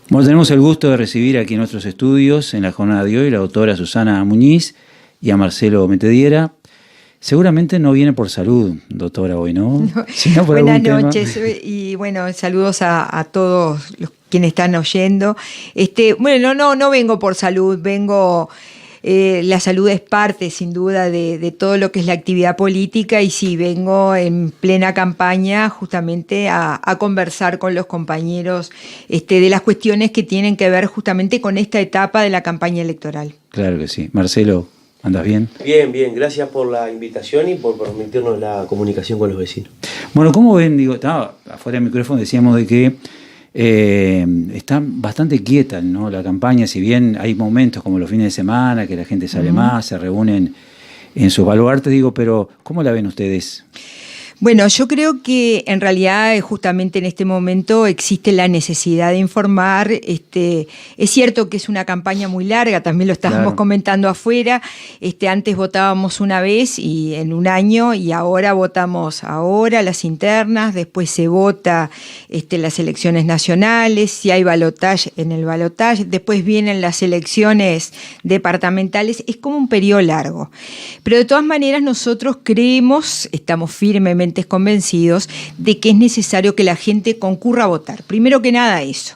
Bueno, tenemos el gusto de recibir aquí en nuestros estudios, en la jornada de hoy, la doctora Susana Muñiz y a Marcelo Metediera. Seguramente no viene por salud, doctora, hoy, ¿no? No. Sino por Buenas algún noches tema. y bueno, saludos a todos los quienes están oyendo. Bueno, no vengo por salud, vengo... la salud es parte, sin duda, de todo lo que es la actividad política y sí, vengo en plena campaña justamente a conversar con los compañeros de las cuestiones que tienen que ver justamente con esta etapa de la campaña electoral. Claro que sí. Marcelo, ¿andas bien? Bien, gracias por la invitación y por permitirnos la comunicación con los vecinos. Bueno, ¿cómo ven? Digo, estaba afuera del micrófono, decíamos de que está bastante quieta, ¿no? La campaña, si bien hay momentos como los fines de semana, que la gente sale más, se reúnen en sus baluartes, digo, pero ¿cómo la ven ustedes? Bueno, yo creo que en realidad justamente en este momento existe la necesidad de informar. Es cierto que es una campaña muy larga, también lo estábamos comentando afuera. Antes votábamos una vez y en un año y ahora votamos las internas, después se vota las elecciones nacionales, si hay balotaje en el balotaje, después vienen las elecciones departamentales. Es como un periodo largo. Pero de todas maneras nosotros creemos, estamos firmemente convencidos de que es necesario que la gente concurra a votar. Primero que nada eso.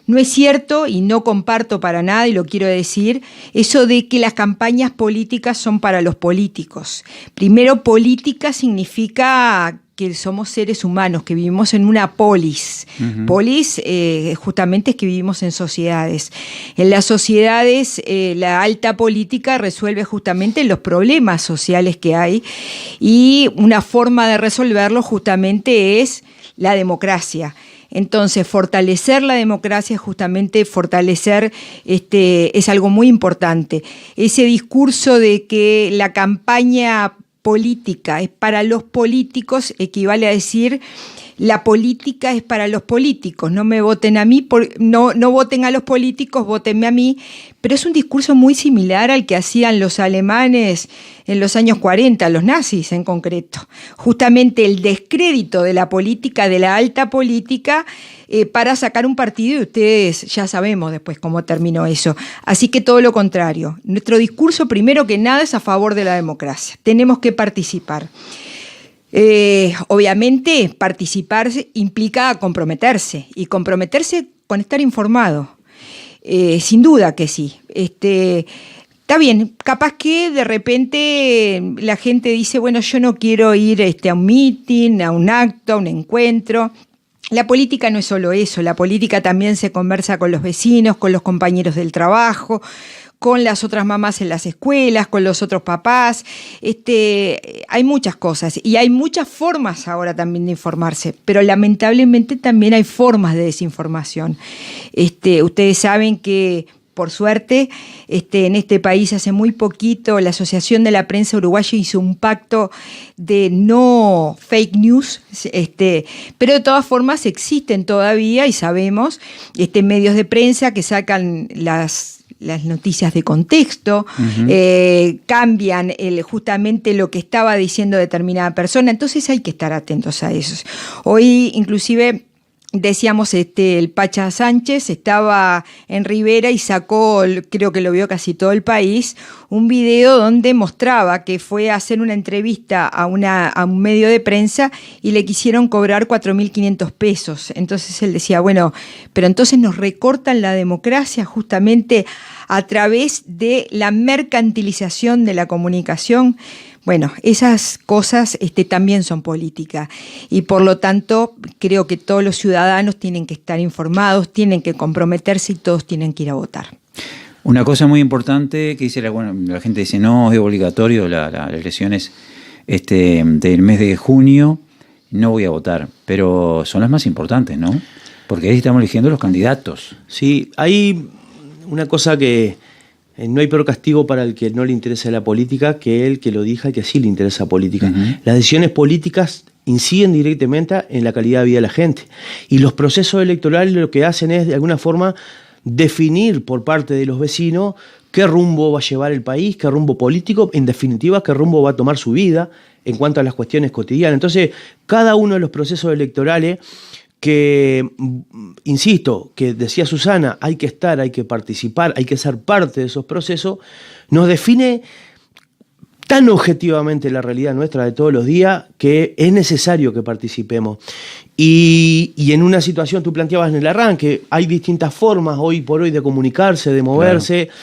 No es cierto y no comparto para nada, y lo quiero decir, eso de que las campañas políticas son para los políticos. Primero, política significa que somos seres humanos, que vivimos en una polis. Polis justamente es que vivimos en sociedades. En las sociedades la alta política resuelve justamente los problemas sociales que hay y una forma de resolverlos justamente es la democracia. Entonces, fortalecer la democracia, justamente fortalecer es algo muy importante. Ese discurso de que la campaña política es para los políticos equivale a decir la política es para los políticos, no me voten a mí, no voten a los políticos, votenme a mí, pero es un discurso muy similar al que hacían los alemanes en los años 40, los nazis en concreto. Justamente el descrédito de la política, de la alta política, para sacar un partido, y ustedes ya sabemos después cómo terminó eso. Así que todo lo contrario. Nuestro discurso, primero que nada, es a favor de la democracia. Tenemos que participar. Obviamente, participar implica comprometerse, y comprometerse con estar informado. Sin duda que sí. Está bien, capaz que de repente la gente dice, bueno, yo no quiero ir a un meeting, a un acto, a un encuentro. La política no es solo eso, la política también se conversa con los vecinos, con los compañeros del trabajo, con las otras mamás en las escuelas, con los otros papás. Hay muchas cosas y hay muchas formas ahora también de informarse, pero lamentablemente también hay formas de desinformación. Ustedes saben que, por suerte, en este país hace muy poquito la Asociación de la Prensa Uruguaya hizo un pacto de no fake news, pero de todas formas existen todavía y sabemos medios de prensa que sacan las noticias de contexto, cambian justamente lo que estaba diciendo determinada persona, entonces hay que estar atentos a eso. Hoy inclusive decíamos, el Pacha Sánchez estaba en Rivera y sacó, creo que lo vio casi todo el país, un video donde mostraba que fue a hacer una entrevista a un medio de prensa y le quisieron cobrar 4.500 pesos. Entonces él decía, bueno, pero entonces nos recortan la democracia justamente a través de la mercantilización de la comunicación. Bueno, esas cosas también son política y por lo tanto creo que todos los ciudadanos tienen que estar informados, tienen que comprometerse y todos tienen que ir a votar. Una cosa muy importante que dice la gente dice, no, es obligatorio las elecciones del mes de junio, no voy a votar, pero son las más importantes, ¿no? Porque ahí estamos eligiendo los candidatos. Sí, hay una cosa que no hay peor castigo para el que no le interesa la política que el que lo diga que sí le interesa la política. Las decisiones políticas inciden directamente en la calidad de vida de la gente. Y los procesos electorales lo que hacen es, de alguna forma, definir por parte de los vecinos qué rumbo va a llevar el país, qué rumbo político, en definitiva, qué rumbo va a tomar su vida en cuanto a las cuestiones cotidianas. Entonces, cada uno de los procesos electorales que, insisto, que decía Susana, hay que estar, hay que participar, hay que ser parte de esos procesos, nos define tan objetivamente la realidad nuestra de todos los días que es necesario que participemos. Y en una situación, tú planteabas en el arranque, hay distintas formas hoy por hoy de comunicarse, de moverse. Claro.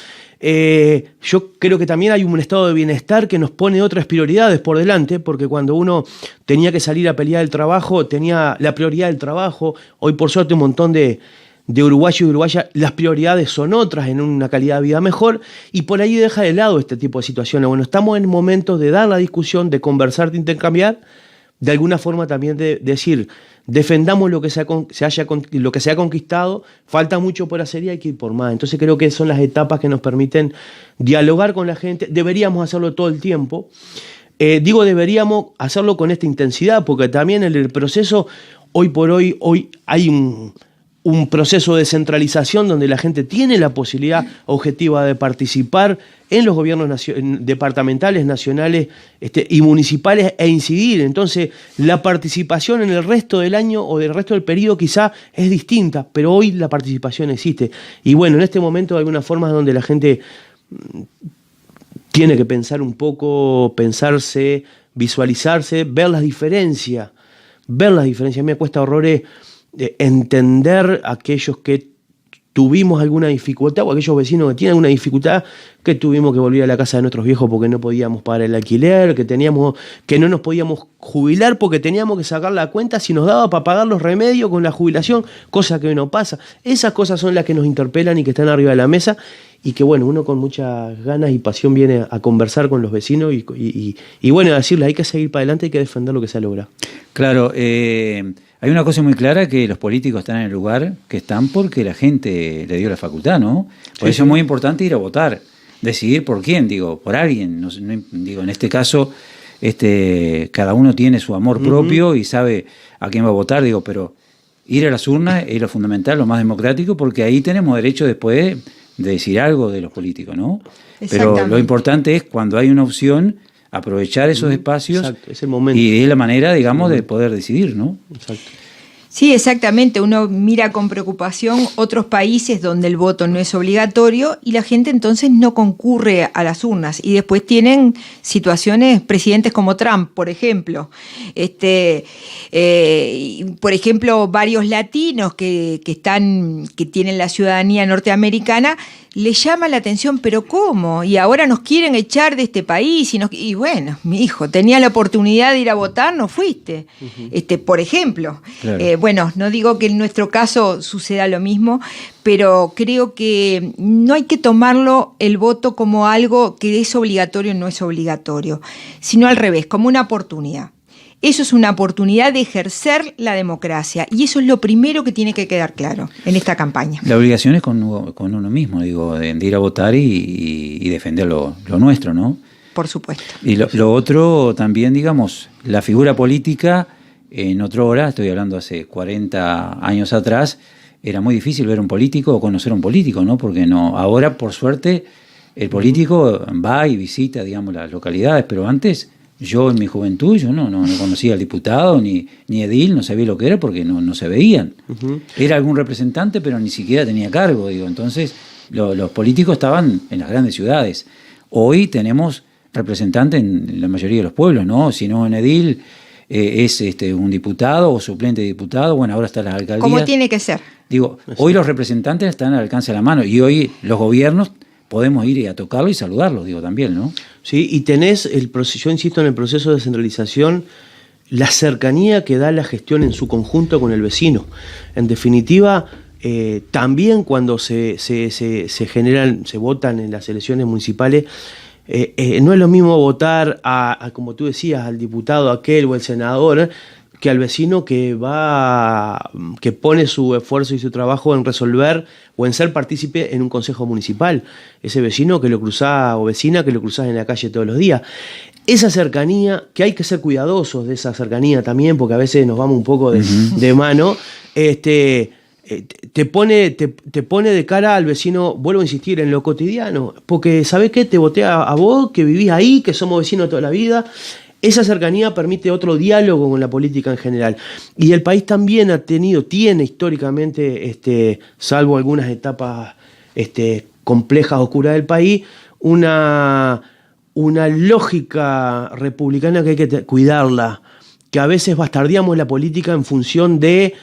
Yo creo que también hay un estado de bienestar que nos pone otras prioridades por delante, porque cuando uno tenía que salir a pelear el trabajo, tenía la prioridad del trabajo. Hoy por suerte un montón de uruguayos y uruguayas, las prioridades son otras, en una calidad de vida mejor, y por ahí deja de lado este tipo de situaciones. Bueno, estamos en momentos de dar la discusión, de conversar, de intercambiar, de alguna forma también de decir, defendamos lo que se ha conquistado, falta mucho por hacer y hay que ir por más. Entonces creo que son las etapas que nos permiten dialogar con la gente. Deberíamos hacerlo todo el tiempo. Digo deberíamos hacerlo con esta intensidad, porque también en el proceso, hoy por hoy hay un proceso de centralización donde la gente tiene la posibilidad objetiva de participar en los gobiernos departamentales, nacionales y municipales e incidir. Entonces, la participación en el resto del año o del resto del periodo quizá es distinta, pero hoy la participación existe. Y bueno, en este momento de alguna forma es donde la gente tiene que pensar un poco, pensarse, visualizarse, ver las diferencias. A mí me cuesta horrores entender a aquellos que tuvimos alguna dificultad o aquellos vecinos que tienen alguna dificultad, que tuvimos que volver a la casa de nuestros viejos porque no podíamos pagar el alquiler, que no nos podíamos jubilar porque teníamos que sacar la cuenta si nos daba para pagar los remedios con la jubilación, cosa que hoy no pasa. Esas cosas son las que nos interpelan y que están arriba de la mesa, y que bueno, uno con muchas ganas y pasión viene a conversar con los vecinos y bueno, a decirles, hay que seguir para adelante, hay que defender lo que se ha logrado. Claro, hay una cosa muy clara, que los políticos están en el lugar que están porque la gente le dio la facultad, ¿no? Por eso es muy importante ir a votar, decidir por quién, por alguien. No, en este caso, cada uno tiene su amor propio y sabe a quién va a votar, pero ir a las urnas es lo fundamental, lo más democrático, porque ahí tenemos derecho después de decir algo de los políticos, ¿no? Pero lo importante es, cuando hay una opción, aprovechar esos espacios. Exacto, es el momento. Y es la manera, digamos, de poder decidir, ¿no? Exacto. Sí, exactamente. Uno mira con preocupación otros países donde el voto no es obligatorio y la gente entonces no concurre a las urnas. Y después tienen situaciones, presidentes como Trump, por ejemplo. Por ejemplo, varios latinos que tienen la ciudadanía norteamericana, les llama la atención, pero ¿cómo? Y ahora nos quieren echar de este país. Y bueno, mi hijo, tenía la oportunidad de ir a votar, no fuiste. Por ejemplo. Claro. Bueno, no digo que en nuestro caso suceda lo mismo, pero creo que no hay que tomarlo el voto como algo que es obligatorio o no es obligatorio, sino al revés, como una oportunidad. Eso es una oportunidad de ejercer la democracia, y eso es lo primero que tiene que quedar claro en esta campaña. La obligación es con uno mismo, de ir a votar y defender lo nuestro, ¿no? Por supuesto. Y lo otro también, la figura política, en otra hora, estoy hablando hace 40 años atrás, era muy difícil ver un político o conocer a un político, ¿no? Porque no, ahora, por suerte, el político va y visita, las localidades, pero antes, yo en mi juventud, yo no conocía al diputado ni edil, no sabía lo que era porque no se veían. Era algún representante, pero ni siquiera tenía cargo, entonces los políticos estaban en las grandes ciudades. Hoy tenemos representantes en la mayoría de los pueblos, ¿no? Si no en edil, es un diputado o suplente de diputado, bueno, ahora están las alcaldías. ¿Cómo tiene que ser? Hoy los representantes están al alcance de la mano, y hoy los gobiernos podemos ir a tocarlo y saludarlos, también, ¿no? Sí, y tenés yo insisto en el proceso de descentralización, la cercanía que da la gestión en su conjunto con el vecino. En definitiva, también cuando se votan en las elecciones municipales, no es lo mismo votar como tú decías, al diputado aquel o el senador, que al vecino que pone su esfuerzo y su trabajo en resolver o en ser partícipe en un consejo municipal. Ese vecino que lo cruzás, o vecina que lo cruzás en la calle todos los días. Esa cercanía, que hay que ser cuidadosos de esa cercanía también, porque a veces nos vamos un poco de mano, te pone de cara al vecino, vuelvo a insistir, en lo cotidiano, porque ¿sabés qué? Te voté a vos, que vivís ahí, que somos vecinos toda la vida. esa cercanía permite otro diálogo con la política en general. Y el país también tiene históricamente, salvo algunas etapas complejas, oscuras del país, una lógica republicana que hay que cuidarla, que a veces bastardeamos la política en función de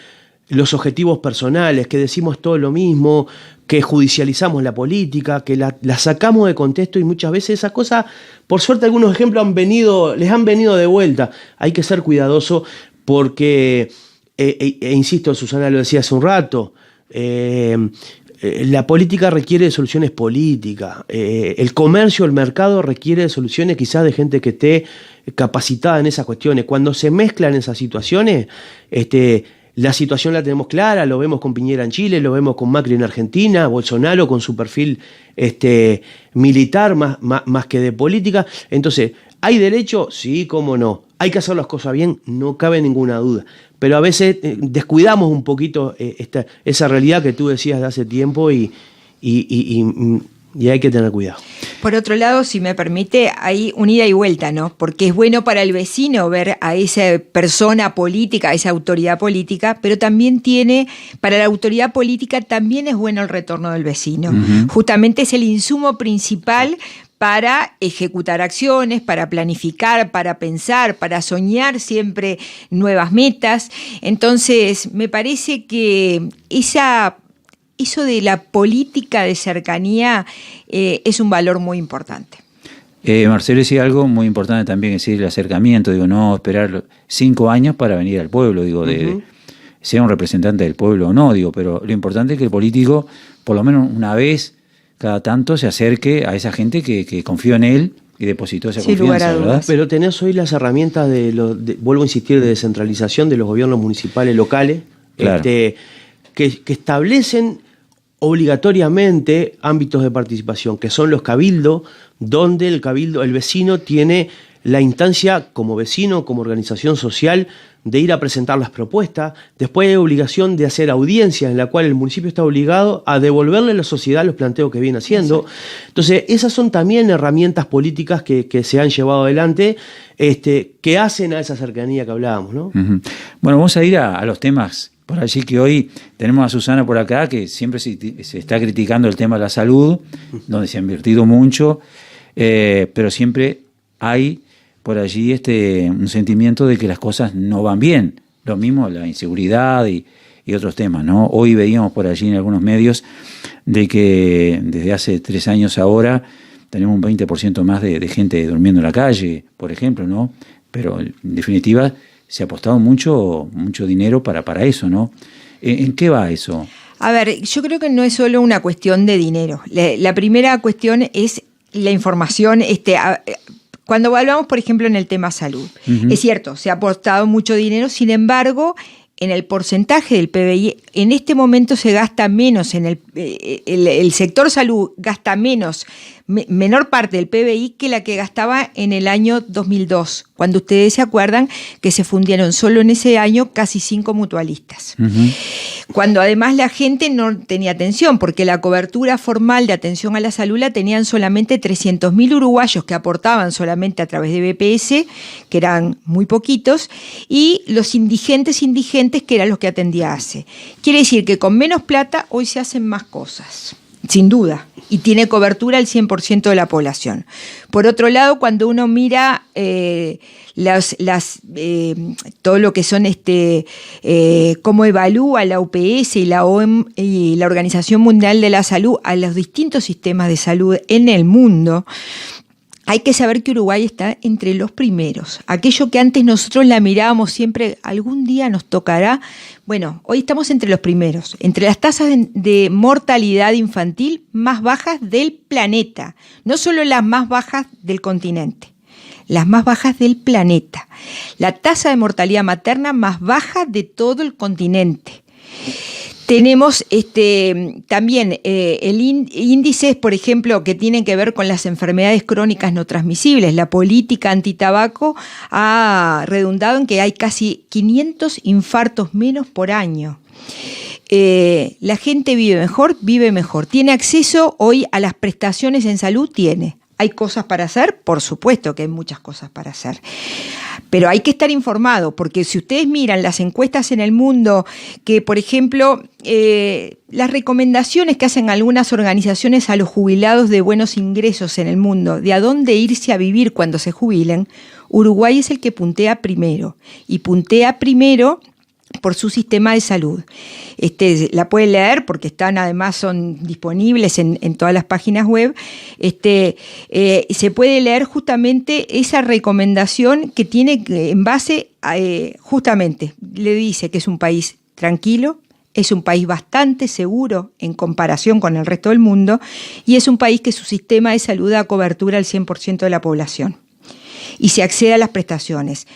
los objetivos personales, que decimos todo lo mismo, que judicializamos la política, que la sacamos de contexto, y muchas veces esas cosas, por suerte algunos ejemplos les han venido de vuelta. Hay que ser cuidadoso porque, insisto, Susana lo decía hace un rato, la política requiere de soluciones políticas, el comercio, el mercado requiere de soluciones quizás de gente que esté capacitada en esas cuestiones. Cuando se mezclan esas situaciones, la situación la tenemos clara, lo vemos con Piñera en Chile, lo vemos con Macri en Argentina, Bolsonaro con su perfil militar más que de política. Entonces, ¿hay derecho? Sí, cómo no. ¿Hay que hacer las cosas bien? No cabe ninguna duda. Pero a veces descuidamos un poquito esa realidad que tú decías de hace tiempo y hay que tener cuidado. Por otro lado, si me permite, hay un ida y vuelta, ¿no? Porque es bueno para el vecino ver a esa persona política, a esa autoridad política, pero también para la autoridad política también es bueno el retorno del vecino. Uh-huh. Justamente es el insumo principal para ejecutar acciones, para planificar, para pensar, para soñar siempre nuevas metas. Entonces, me parece que eso de la política de cercanía es un valor muy importante. Marcelo decía algo muy importante también, es decir, el acercamiento, no esperar 5 años para venir al pueblo, uh-huh. Sea un representante del pueblo o no, pero lo importante es que el político, por lo menos una vez cada tanto, se acerque a esa gente que confió en él y depositó esa confianza, ¿verdad? Pero tenés hoy las herramientas vuelvo a insistir, de descentralización de los gobiernos municipales locales, claro. Que establecen obligatoriamente ámbitos de participación, que son los cabildos, donde el vecino tiene la instancia como vecino, como organización social, de ir a presentar las propuestas. Después hay obligación de hacer audiencias en la cual el municipio está obligado a devolverle a la sociedad los planteos que viene haciendo. Entonces, esas son también herramientas políticas que se han llevado adelante, que hacen a esa cercanía que hablábamos, ¿no? Uh-huh. Bueno, vamos a ir a los temas por allí, que hoy tenemos a Susana por acá, que siempre se está criticando el tema de la salud, donde se ha invertido mucho, pero siempre hay por allí un sentimiento de que las cosas no van bien. Lo mismo la inseguridad y otros temas, ¿no? Hoy veíamos por allí en algunos medios de que desde hace 3 años ahora tenemos un 20% más de gente durmiendo en la calle, por ejemplo, ¿no? Pero en definitiva se ha apostado mucho dinero para eso, ¿no? ¿En qué va eso? A ver, yo creo que no es solo una cuestión de dinero. La primera cuestión es la información. Cuando hablamos, por ejemplo, en el tema salud, uh-huh. Es cierto, se ha apostado mucho dinero, sin embargo, en el porcentaje del PBI, en este momento se gasta menos, el sector salud gasta menor parte del PBI que la que gastaba en el año 2002, cuando ustedes se acuerdan que se fundieron solo en ese año casi 5 mutualistas. Uh-huh. Cuando además la gente no tenía atención, porque la cobertura formal de atención a la salud la tenían solamente 300.000 uruguayos que aportaban solamente a través de BPS, que eran muy poquitos, y los indigentes que eran los que atendía ACE. Quiere decir que con menos plata hoy se hacen más cosas, sin duda, y tiene cobertura el 100% de la población. Por otro lado, cuando uno mira todo lo que son cómo evalúa la OPS y la Organización Mundial de la Salud a los distintos sistemas de salud en el mundo, hay que saber que Uruguay está entre los primeros. Aquello que antes nosotros la mirábamos siempre, algún día nos tocará. Bueno, hoy estamos entre los primeros, entre las tasas de mortalidad infantil más bajas del planeta. No solo las más bajas del continente, las más bajas del planeta. La tasa de mortalidad materna más baja de todo el continente. Tenemos también índices, por ejemplo, que tienen que ver con las enfermedades crónicas no transmisibles. La política antitabaco ha redundado en que hay casi 500 infartos menos por año. La gente vive mejor. Tiene acceso hoy a las prestaciones en salud, ¿Hay cosas para hacer? Por supuesto que hay muchas cosas para hacer. Pero hay que estar informado, porque si ustedes miran las encuestas en el mundo, que por ejemplo, las recomendaciones que hacen algunas organizaciones a los jubilados de buenos ingresos en el mundo, de a dónde irse a vivir cuando se jubilen, Uruguay es el que puntea primero. Y puntea primero por su sistema de salud. La pueden leer porque además son disponibles en todas las páginas web. Se puede leer justamente esa recomendación que tiene en base a, justamente, le dice que es un país tranquilo, es un país bastante seguro en comparación con el resto del mundo y es un país que su sistema de salud da cobertura al 100% de la población y se accede a las prestaciones.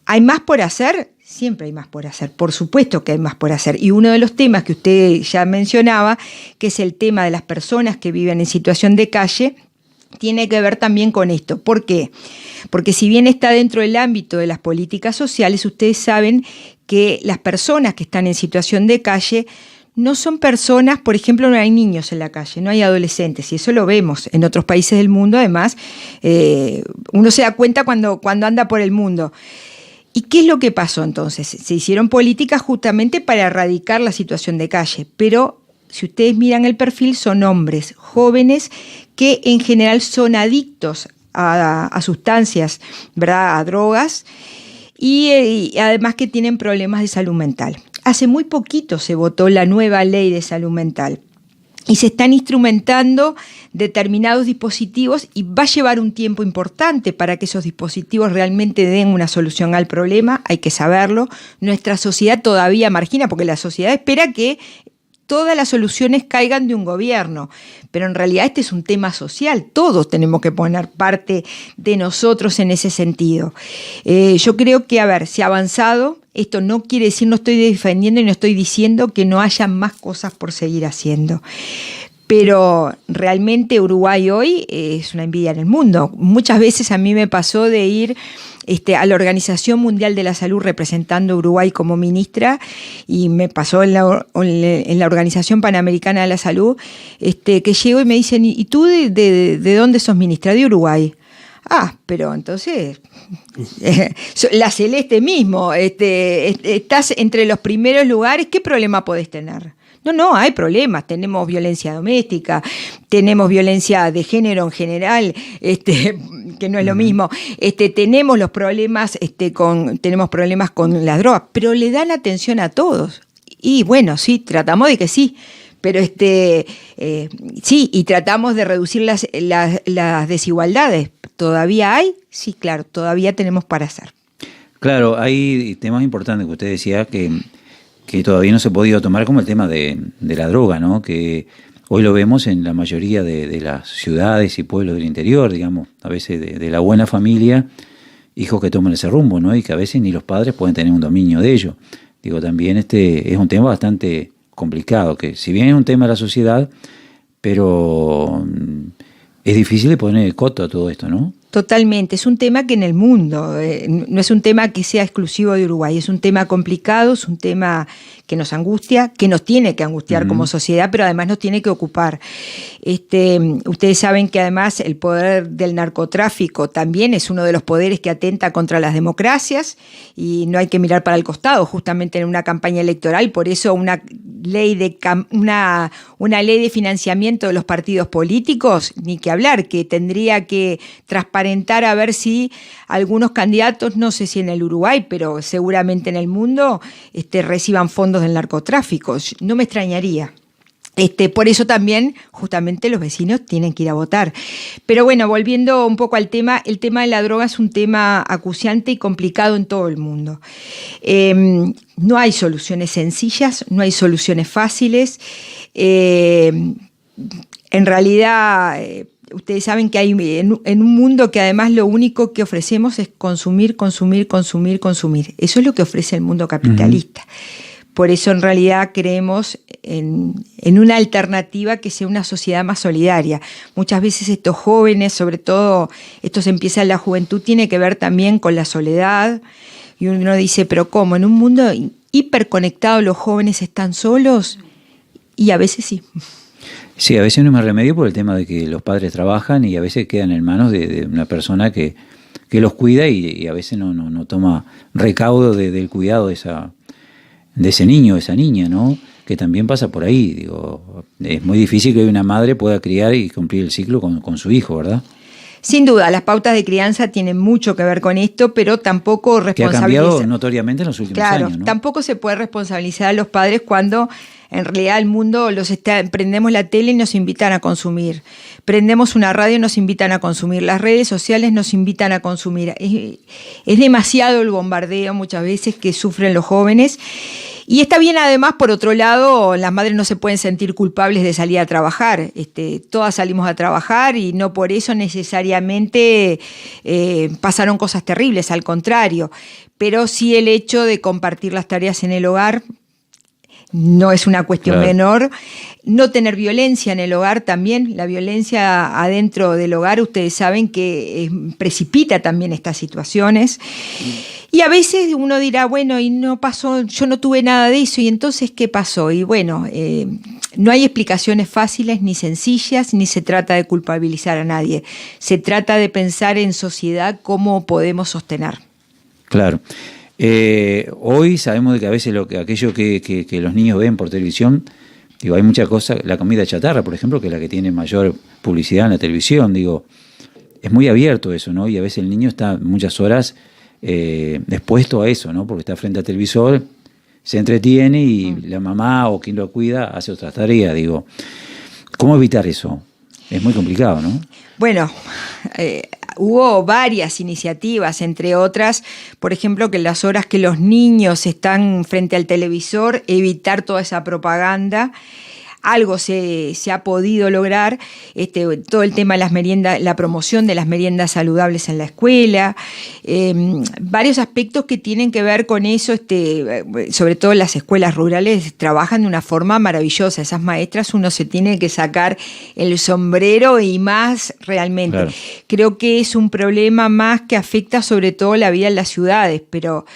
¿Hay más por hacer? Siempre hay más por hacer, por supuesto que hay más por hacer. Y uno de los temas que usted ya mencionaba, que es el tema de las personas que viven en situación de calle, tiene que ver también con esto. ¿Por qué? Porque si bien está dentro del ámbito de las políticas sociales, ustedes saben que las personas que están en situación de calle no son personas, por ejemplo, no hay niños en la calle, no hay adolescentes, y eso lo vemos en otros países del mundo. Además, uno se da cuenta cuando anda por el mundo. ¿Y qué es lo que pasó entonces? Se hicieron políticas justamente para erradicar la situación de calle, pero si ustedes miran el perfil, son hombres jóvenes que en general son adictos a sustancias, ¿verdad?, a drogas, y además que tienen problemas de salud mental. Hace muy poquito se votó la nueva ley de salud mental. Y se están instrumentando determinados dispositivos y va a llevar un tiempo importante para que esos dispositivos realmente den una solución al problema, hay que saberlo. Nuestra sociedad todavía margina, porque la sociedad espera que todas las soluciones caigan de un gobierno, pero en realidad este es un tema social, todos tenemos que poner parte de nosotros en ese sentido. Yo creo que, se ha avanzado. Esto no quiere decir, no estoy defendiendo y no estoy diciendo que no haya más cosas por seguir haciendo. Pero realmente Uruguay hoy es una envidia en el mundo. Muchas veces a mí me pasó de ir a la Organización Mundial de la Salud representando a Uruguay como ministra, y me pasó en la Organización Panamericana de la Salud, que llego y me dicen, ¿y tú de dónde sos ministra? De Uruguay. Pero entonces, la Celeste mismo, estás entre los primeros lugares, ¿qué problema podés tener? No, hay problemas, tenemos violencia doméstica, tenemos violencia de género en general, que no es lo mismo, tenemos los problemas, tenemos problemas con las drogas, pero le dan atención a todos. Y bueno, sí, tratamos de que sí. Pero sí, y tratamos de reducir las desigualdades. ¿Todavía hay? Sí, claro, todavía tenemos para hacer. Claro, hay temas importantes que usted decía que todavía no se ha podido tomar, como el tema de la droga, ¿no? Que hoy lo vemos en la mayoría de las ciudades y pueblos del interior, digamos, a veces de la buena familia, hijos que toman ese rumbo, ¿no? Y que a veces ni los padres pueden tener un dominio de ello. Digo, también es un tema bastante complicado, que si bien es un tema de la sociedad, pero es difícil de poner coto a todo esto, ¿no? Totalmente, es un tema que en el mundo, no es un tema que sea exclusivo de Uruguay, es un tema complicado, es un tema que nos angustia, que nos tiene que angustiar como sociedad, pero además nos tiene que ocupar. Ustedes saben que además el poder del narcotráfico también es uno de los poderes que atenta contra las democracias, y no hay que mirar para el costado, justamente en una campaña electoral. Por eso una ley de financiamiento de los partidos políticos, ni que hablar, que tendría que transparentar a ver si algunos candidatos, no sé si en el Uruguay, pero seguramente en el mundo, reciban fondos del narcotráfico. No me extrañaría. Por eso también, justamente, los vecinos tienen que ir a votar. Pero bueno, volviendo un poco al tema, el tema de la droga es un tema acuciante y complicado en todo el mundo. No hay soluciones sencillas, no hay soluciones fáciles. En realidad, ustedes saben que hay en un mundo que además lo único que ofrecemos es consumir, consumir, consumir, consumir. Eso es lo que ofrece el mundo capitalista. Por eso en realidad creemos en una alternativa que sea una sociedad más solidaria. Muchas veces estos jóvenes, sobre todo esto se empieza en la juventud, tiene que ver también con la soledad. Y uno dice, pero ¿cómo? ¿En un mundo hiperconectado los jóvenes están solos? Y a veces sí. Sí, a veces no hay más remedio por el tema de que los padres trabajan y a veces quedan en manos de una persona que los cuida y a veces no toma recaudo del cuidado de ese niño, de esa niña, ¿no? Que también pasa por ahí. Digo, es muy difícil que una madre pueda criar y cumplir el ciclo con su hijo, ¿verdad? Sin duda, las pautas de crianza tienen mucho que ver con esto, pero tampoco responsabilizar. Que ha cambiado notoriamente en los últimos años, ¿no? Tampoco se puede responsabilizar a los padres cuando en realidad el mundo prendemos la tele y nos invitan a consumir. Prendemos una radio y nos invitan a consumir. Las redes sociales nos invitan a consumir. Es demasiado el bombardeo muchas veces que sufren los jóvenes. Y está bien además, por otro lado, las madres no se pueden sentir culpables de salir a trabajar. Todas salimos a trabajar y no por eso necesariamente pasaron cosas terribles, al contrario. Pero sí el hecho de compartir las tareas en el hogar no es una cuestión menor. No tener violencia en el hogar también, la violencia adentro del hogar, ustedes saben que precipita también estas situaciones. Y a veces uno dirá, bueno, y no pasó, yo no tuve nada de eso, y entonces, ¿qué pasó? Y bueno, no hay explicaciones fáciles ni sencillas, ni se trata de culpabilizar a nadie. Se trata de pensar en sociedad cómo podemos sostener. Claro. Hoy sabemos de que a veces aquello que los niños ven por televisión, digo, hay muchas cosas, la comida chatarra, por ejemplo, que es la que tiene mayor publicidad en la televisión, digo, es muy abierto eso, ¿no? Y a veces el niño está muchas horas expuesto a eso, ¿no? Porque está frente al televisor, se entretiene y la mamá o quien lo cuida hace otras tareas, digo. ¿Cómo evitar eso? Es muy complicado, ¿no? Bueno, hubo varias iniciativas, entre otras, por ejemplo, que en las horas que los niños están frente al televisor, evitar toda esa propaganda. Algo se ha podido lograr, todo el tema de las meriendas, la promoción de las meriendas saludables en la escuela, varios aspectos que tienen que ver con eso, sobre todo las escuelas rurales trabajan de una forma maravillosa. Esas maestras uno se tiene que sacar el sombrero y más realmente. Claro. Creo que es un problema más que afecta sobre todo la vida en las ciudades, pero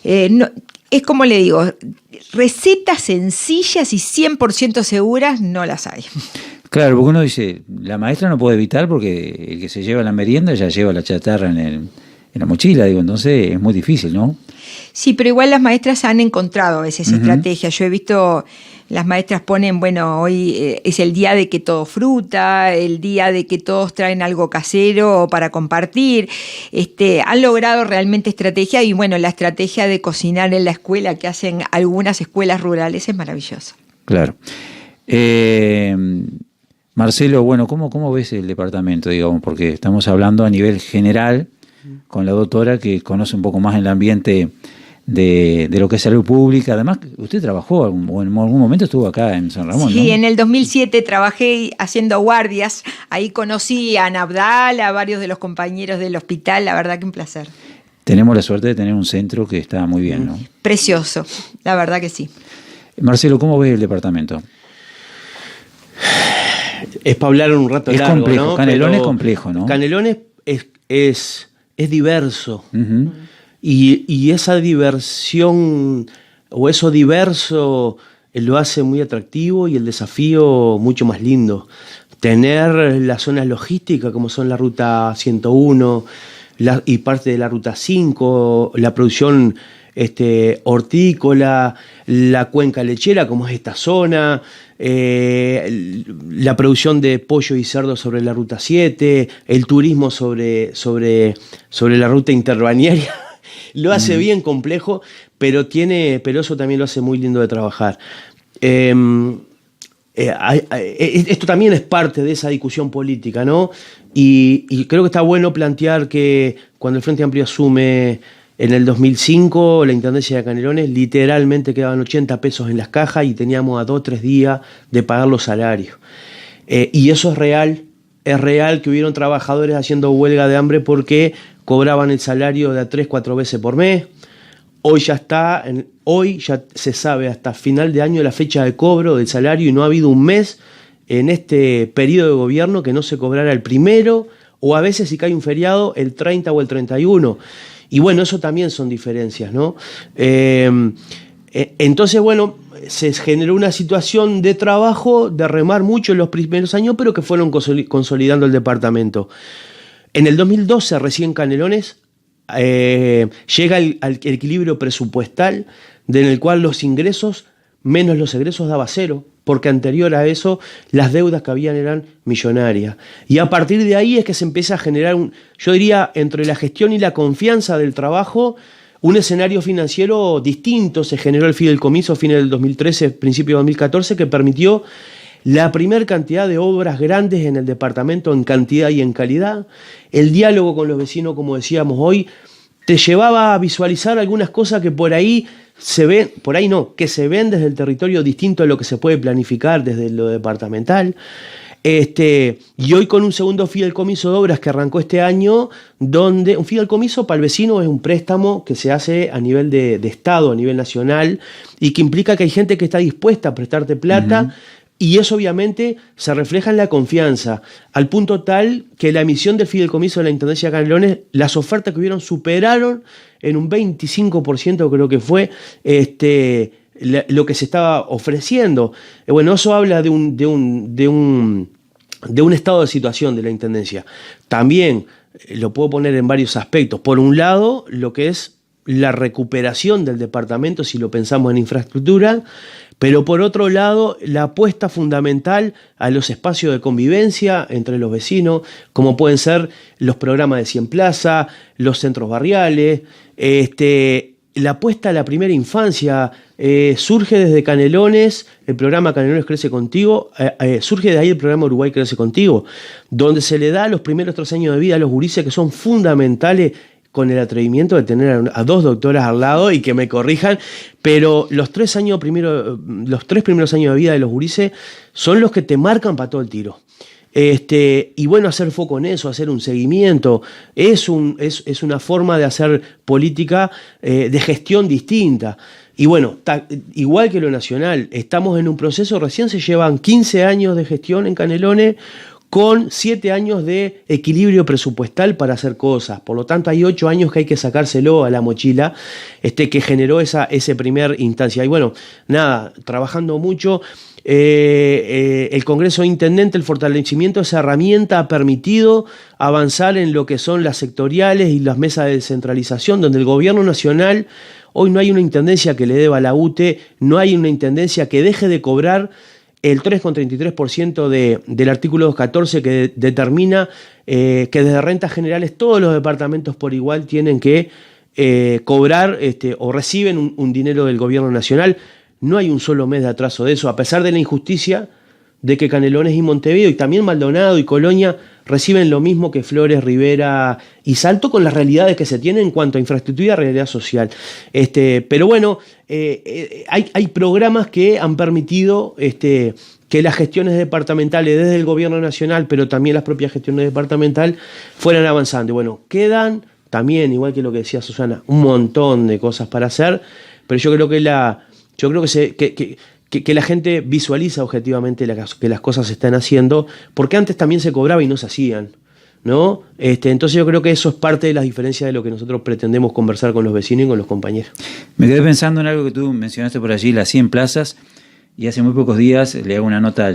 no, es como le digo, recetas sencillas y 100% seguras no las hay. Claro, porque uno dice, la maestra no puede evitar porque el que se lleva la merienda ya lleva la chatarra en la mochila, digo, entonces es muy difícil, ¿no? Sí, pero igual las maestras han encontrado a veces estrategias. Yo he visto, las maestras ponen, bueno, hoy es el día de que todo fruta, el día de que todos traen algo casero para compartir. Han logrado realmente estrategia y bueno, la estrategia de cocinar en la escuela que hacen algunas escuelas rurales es maravillosa. Claro. Marcelo, bueno, ¿cómo ves el departamento, digamos? Porque estamos hablando a nivel general con la doctora que conoce un poco más el ambiente de lo que es salud pública. Además, usted trabajó, o en algún momento estuvo acá en San Ramón, sí, ¿no? En el 2007 trabajé haciendo guardias. Ahí conocí a Nabdal, a varios de los compañeros del hospital. La verdad que un placer. Tenemos la suerte de tener un centro que está muy bien, ¿no? Precioso, la verdad que sí. Marcelo, ¿cómo ves el departamento? Es para hablar un rato largo, complejo, ¿no? Canelón es complejo, ¿no? Canelón es diverso. Uh-huh. Y esa diversión o eso diverso lo hace muy atractivo y el desafío mucho más lindo. Tener las zonas logísticas como son la ruta 101 y parte de la ruta 5, la producción hortícola, la cuenca lechera como es esta zona, la producción de pollo y cerdo sobre la ruta 7, el turismo sobre la ruta interbalnearia. Lo hace bien complejo, pero eso también lo hace muy lindo de trabajar. Esto también es parte de esa discusión política, ¿no? Y creo que está bueno plantear que cuando el Frente Amplio asume en el 2005 la Intendencia de Canelones, literalmente quedaban 80 pesos en las cajas y teníamos a 2 o 3 días de pagar los salarios. Y eso es real que hubieron trabajadores haciendo huelga de hambre porque cobraban el salario de a 3-4 veces por mes. Hoy ya se sabe hasta final de año la fecha de cobro del salario y no ha habido un mes en este periodo de gobierno que no se cobrara el primero o a veces si cae un feriado el 30 o el 31. Y bueno, eso también son diferencias, ¿no? Entonces, bueno, se generó una situación de trabajo, de remar mucho en los primeros años, pero que fueron consolidando el departamento. En el 2012, recién Canelones, llega al equilibrio presupuestal, en el cual los ingresos menos los egresos daba cero, porque anterior a eso las deudas que habían eran millonarias. Y a partir de ahí es que se empieza a generar, yo diría, entre la gestión y la confianza del trabajo, un escenario financiero distinto. Se generó el fideicomiso a fines del 2013, principio de 2014, que permitió la primer cantidad de obras grandes en el departamento en cantidad y en calidad. El diálogo con los vecinos, como decíamos hoy, te llevaba a visualizar algunas cosas que por ahí se ven, por ahí no, que se ven desde el territorio distinto a lo que se puede planificar desde lo departamental. Y hoy con un segundo fideicomiso de obras que arrancó este año, donde un fideicomiso para el vecino es un préstamo que se hace a nivel de Estado, a nivel nacional, y que implica que hay gente que está dispuesta a prestarte plata, y eso obviamente se refleja en la confianza, al punto tal que la emisión del fideicomiso de la Intendencia de Canelones, las ofertas que hubieron superaron en un 25%, creo que fue, lo que se estaba ofreciendo. Bueno, eso habla de un estado de situación de la Intendencia. También lo puedo poner en varios aspectos. Por un lado, lo que es la recuperación del departamento, si lo pensamos en infraestructura, pero por otro lado, la apuesta fundamental a los espacios de convivencia entre los vecinos, como pueden ser los programas de 100 Plaza, los centros barriales, la apuesta a la primera infancia, surge desde Canelones, el programa Canelones Crece Contigo, surge de ahí el programa Uruguay Crece Contigo, donde se le da los primeros 3 años de vida a los gurises, que son fundamentales, con el atrevimiento de tener a 2 doctoras al lado y que me corrijan, pero los 3 primeros años de vida de los gurises son los que te marcan para todo el tiro. Y bueno, hacer foco en eso, hacer un seguimiento, es una forma de hacer política de gestión distinta. Y bueno, igual que lo nacional, estamos en un proceso, recién se llevan 15 años de gestión en Canelones, con 7 años de equilibrio presupuestal para hacer cosas. Por lo tanto, hay 8 años que hay que sacárselo a la mochila, que generó ese primer instancia. Y bueno, nada, trabajando mucho. El Congreso de Intendente, el fortalecimiento de esa herramienta ha permitido avanzar en lo que son las sectoriales y las mesas de descentralización, donde el gobierno nacional, hoy no hay una intendencia que le deba a la UTE, no hay una intendencia que deje de cobrar el 3,33% del artículo 214, que determina que desde rentas generales todos los departamentos por igual tienen que cobrar o reciben un dinero del gobierno nacional. No hay un solo mes de atraso de eso, a pesar de la injusticia de que Canelones y Montevideo, y también Maldonado y Colonia, reciben lo mismo que Flores, Rivera y Salto, con las realidades que se tienen en cuanto a infraestructura y realidad social. Pero bueno, hay programas que han permitido que las gestiones departamentales desde el gobierno nacional, pero también las propias gestiones departamentales, fueran avanzando. Y bueno, quedan también, igual que lo que decía Susana, un montón de cosas para hacer, pero yo creo que la gente visualiza objetivamente que las cosas se están haciendo, porque antes también se cobraba y no se hacían, ¿no? Entonces yo creo que eso es parte de las diferencias de lo que nosotros pretendemos conversar con los vecinos y con los compañeros. Me quedé pensando en algo que tú mencionaste por allí, las 100 plazas, y hace muy pocos días le hago una nota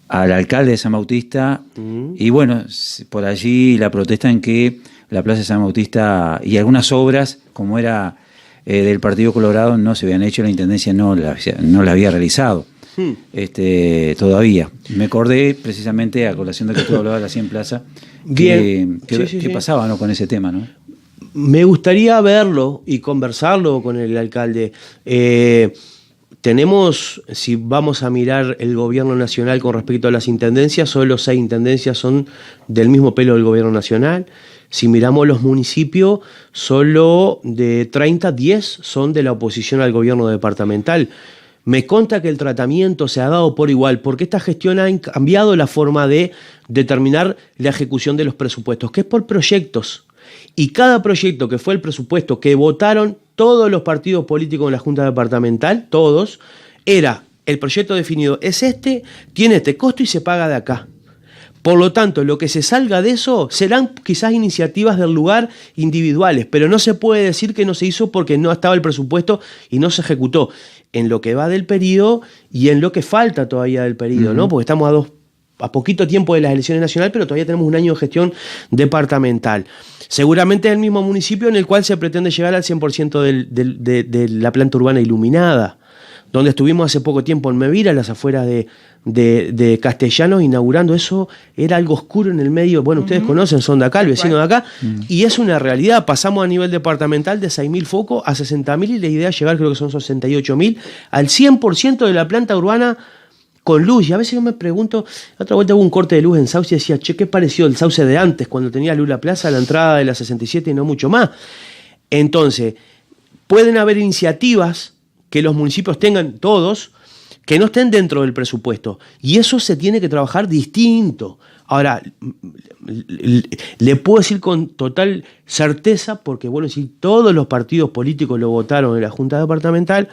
al alcalde de San Bautista, y bueno, por allí la protesta en que la plaza de San Bautista y algunas obras, como era del Partido Colorado, no se habían hecho, la Intendencia no la había realizado todavía. Me acordé precisamente, a colación de que tú hablabas de la 100 Plaza, ¿qué pasaba, ¿no?, con ese tema, ¿no? Me gustaría verlo y conversarlo con el alcalde. Tenemos, si vamos a mirar el gobierno nacional con respecto a las intendencias, solo 6 intendencias son del mismo pelo del gobierno nacional. Si miramos los municipios, solo de 30, 10 son de la oposición al gobierno departamental. Me consta que el tratamiento se ha dado por igual, porque esta gestión ha cambiado la forma de determinar la ejecución de los presupuestos, que es por proyectos. Y cada proyecto que fue el presupuesto que votaron todos los partidos políticos en la Junta Departamental, todos, era el proyecto definido, es tiene este costo y se paga de acá. Por lo tanto, lo que se salga de eso serán quizás iniciativas del lugar individuales, pero no se puede decir que no se hizo porque no estaba el presupuesto y no se ejecutó. en lo que va del periodo y en lo que falta todavía del periodo, ¿no? Porque estamos a poquito tiempo de las elecciones nacionales, pero todavía tenemos un año de gestión departamental. Seguramente es el mismo municipio en el cual se pretende llegar al 100% de la planta urbana iluminada, donde estuvimos hace poco tiempo en Mevira, a las afueras de Castellanos, inaugurando eso. Era algo oscuro en el medio. Bueno, ustedes conocen, son de acá, el vecino de acá, y es una realidad. Pasamos a nivel departamental de 6.000 focos a 60.000 y la idea es llegar, creo que son 68.000, al 100% de la planta urbana con luz. Y a veces yo me pregunto, otra vuelta hubo un corte de luz en Sauce y decía, che, ¿qué pareció el Sauce de antes, cuando tenía luz la plaza, a la entrada de la 67 y no mucho más? Entonces, pueden haber iniciativas que los municipios tengan todos, que no estén dentro del presupuesto. Y eso se tiene que trabajar distinto. Ahora, le puedo decir con total certeza, porque bueno, si todos los partidos políticos lo votaron en la Junta Departamental,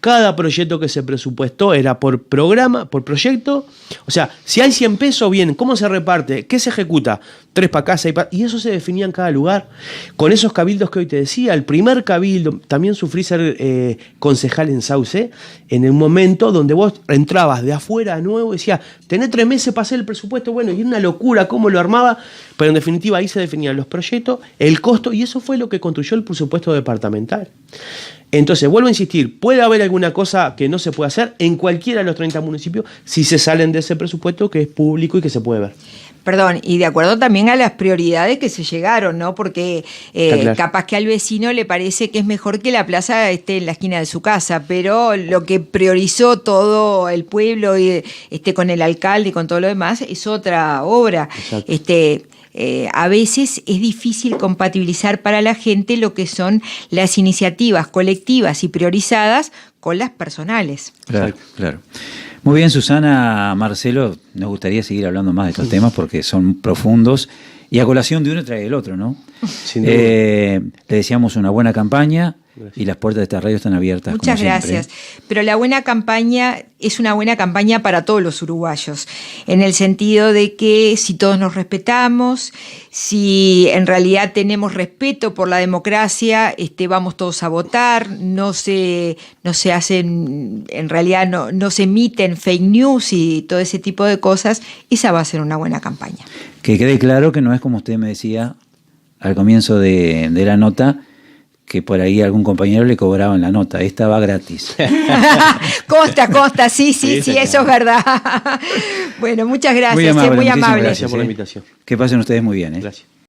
cada proyecto que se presupuestó era por programa, por proyecto. O sea, si hay 100 pesos, bien, ¿cómo se reparte? ¿Qué se ejecuta? 3 para casa y eso se definía en cada lugar. Con esos cabildos que hoy te decía, el primer cabildo, también sufrí ser concejal en Sauce, en un momento donde vos entrabas de afuera a nuevo y decías, tenés 3 meses para hacer el presupuesto, bueno, y era una locura cómo lo armaba, pero en definitiva ahí se definían los proyectos, el costo, y eso fue lo que construyó el presupuesto departamental. Entonces, vuelvo a insistir, puede haber alguna cosa que no se puede hacer en cualquiera de los 30 municipios si se salen de ese presupuesto que es público y que se puede ver. Perdón, y de acuerdo también a las prioridades que se llegaron, ¿no? Porque claro, capaz que al vecino le parece que es mejor que la plaza esté en la esquina de su casa, pero lo que priorizó todo el pueblo y con el alcalde y con todo lo demás es otra obra. A veces es difícil compatibilizar para la gente lo que son las iniciativas colectivas y priorizadas con las personales. Claro, claro. Muy bien, Susana, Marcelo, nos gustaría seguir hablando más de estos temas porque son profundos y a colación de uno trae el otro, ¿no? Sin duda. Le deseamos una buena campaña. Gracias. Y las puertas de esta radio están abiertas. Muchas gracias. Pero la buena campaña es una buena campaña para todos los uruguayos, en el sentido de que si todos nos respetamos, si en realidad tenemos respeto por la democracia, vamos todos a votar, no se hacen, en realidad no se emiten fake news y todo ese tipo de cosas, esa va a ser una buena campaña. Que quede claro que no es como usted me decía al comienzo de la nota, que por ahí algún compañero le cobraban la nota. Esta va gratis. Consta, sí, eso es verdad. Bueno, muchas gracias, muy amable. Muy amable. Gracias por la invitación. Que pasen ustedes muy bien. Gracias.